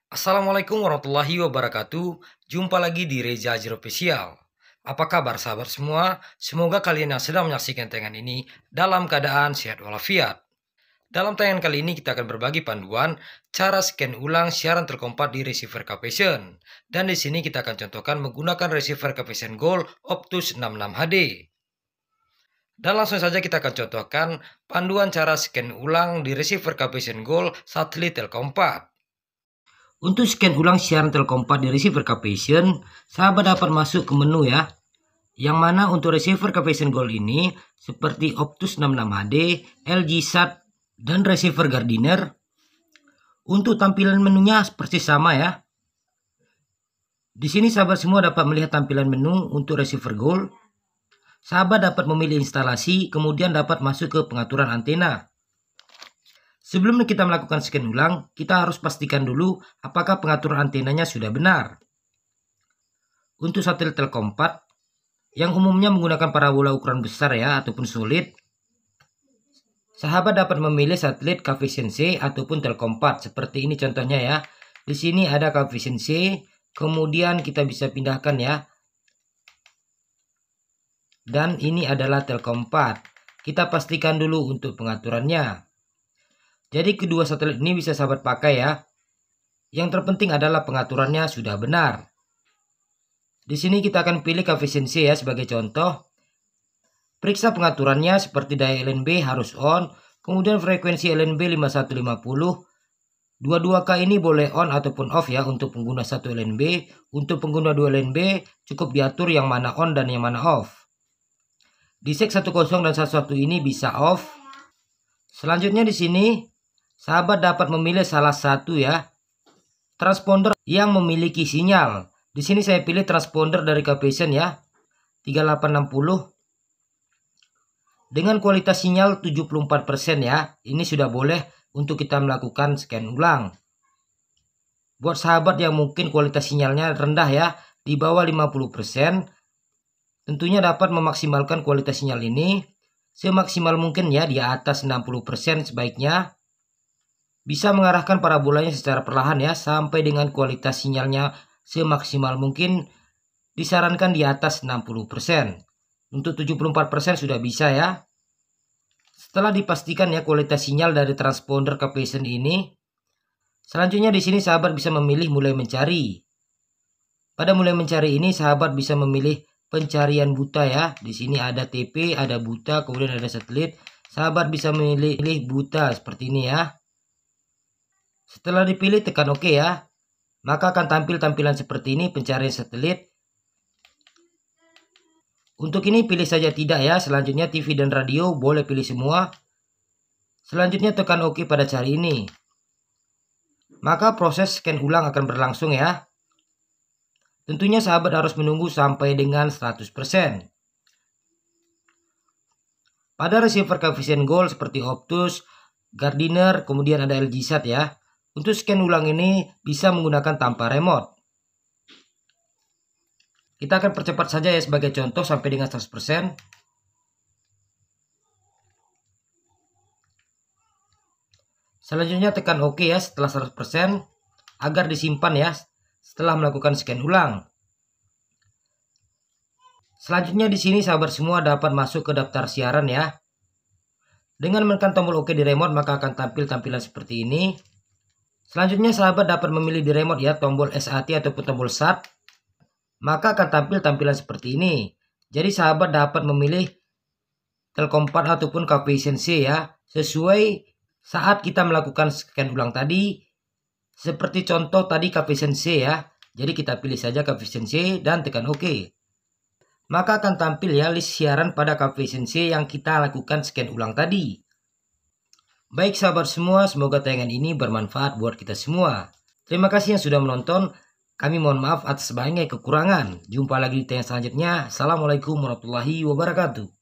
Assalamualaikum warahmatullahi wabarakatuh. Jumpa lagi di Reza Azir Official. Apa kabar sahabat semua? Semoga kalian yang sedang menyaksikan tayangan ini dalam keadaan sehat walafiat. Dalam tayangan kali ini kita akan berbagi panduan cara scan ulang siaran terkompat di receiver Capvision. Dan di sini kita akan contohkan menggunakan receiver Capvision Gold Optus 66 HD. Dan langsung saja kita akan contohkan panduan cara scan ulang di receiver Capvision Gold satelit Telkom 4. Untuk scan ulang siaran Telkom 4 di receiver Capvision, sahabat dapat masuk ke menu ya. Yang mana untuk receiver Capvision Gold ini seperti Optus 66 HD, LG SAT, dan receiver Gardiner. Untuk tampilan menunya persis sama ya. Di sini sahabat semua dapat melihat tampilan menu untuk receiver Gold. Sahabat dapat memilih instalasi, kemudian dapat masuk ke pengaturan antena. Sebelum kita melakukan scan ulang, kita harus pastikan dulu apakah pengaturan antenanya sudah benar. Untuk satelit Telkom 4, yang umumnya menggunakan parabola ukuran besar ya, ataupun solid, sahabat dapat memilih satelit Capvision C ataupun Telkom 4. Seperti ini contohnya ya. Di sini ada Capvision C, kemudian kita bisa pindahkan ya. Dan ini adalah Telkom 4. Kita pastikan dulu untuk pengaturannya. Jadi kedua satelit ini bisa sahabat pakai ya. Yang terpenting adalah pengaturannya sudah benar. Di sini kita akan pilih Capvision C ya sebagai contoh. Periksa pengaturannya seperti daya LNB harus on, kemudian frekuensi LNB 5150. 22K ini boleh on ataupun off ya untuk pengguna 1 LNB. Untuk pengguna 2 LNB cukup diatur yang mana on dan yang mana off. Di sek 10 dan 11 ini bisa off. Selanjutnya di sini sahabat dapat memilih salah satu ya transponder yang memiliki sinyal. Di sini saya pilih transponder dari Capvision ya, 3860 dengan kualitas sinyal 74% ya. Ini sudah boleh untuk kita melakukan scan ulang. Buat sahabat yang mungkin kualitas sinyalnya rendah ya, di bawah 50%, tentunya dapat memaksimalkan kualitas sinyal ini semaksimal mungkin ya, di atas 60% sebaiknya. Bisa mengarahkan parabolanya secara perlahan ya, sampai dengan kualitas sinyalnya semaksimal mungkin. Disarankan di atas 60%. Untuk 74% sudah bisa ya. Setelah dipastikan ya kualitas sinyal dari transponder Capvision ini, selanjutnya di sini sahabat bisa memilih mulai mencari. Pada mulai mencari ini sahabat bisa memilih pencarian buta ya. Di sini ada TP, ada buta, kemudian ada satelit. Sahabat bisa memilih buta seperti ini ya. Setelah dipilih tekan OK ya. Maka akan tampil tampilan seperti ini pencarian satelit. Untuk ini pilih saja tidak ya. Selanjutnya TV dan radio boleh pilih semua. Selanjutnya tekan OK pada cari ini. Maka proses scan ulang akan berlangsung ya. Tentunya sahabat harus menunggu sampai dengan 100%. Pada receiver Capvision Gold seperti Optus, Gardiner, kemudian ada LG SAT ya. Untuk scan ulang ini bisa menggunakan tanpa remote. Kita akan percepat saja ya sebagai contoh sampai dengan 100%. Selanjutnya tekan OK ya setelah 100% agar disimpan ya setelah melakukan scan ulang. Selanjutnya di sini sahabat semua dapat masuk ke daftar siaran ya. Dengan menekan tombol OK di remote maka akan tampil tampilan seperti ini. Selanjutnya sahabat dapat memilih di remote ya tombol SAT ataupun tombol SAT. Maka akan tampil tampilan seperti ini. Jadi sahabat dapat memilih Telkom 4 ataupun Capvision C ya. Sesuai saat kita melakukan scan ulang tadi. Seperti contoh tadi Capvision C ya. Jadi kita pilih saja Capvision C dan tekan OK. Maka akan tampil ya list siaran pada Capvision C yang kita lakukan scan ulang tadi. Baik sahabat semua, semoga tayangan ini bermanfaat buat kita semua. Terima kasih yang sudah menonton. Kami mohon maaf atas banyak kekurangan. Jumpa lagi di tayangan selanjutnya. Assalamualaikum warahmatullahi wabarakatuh.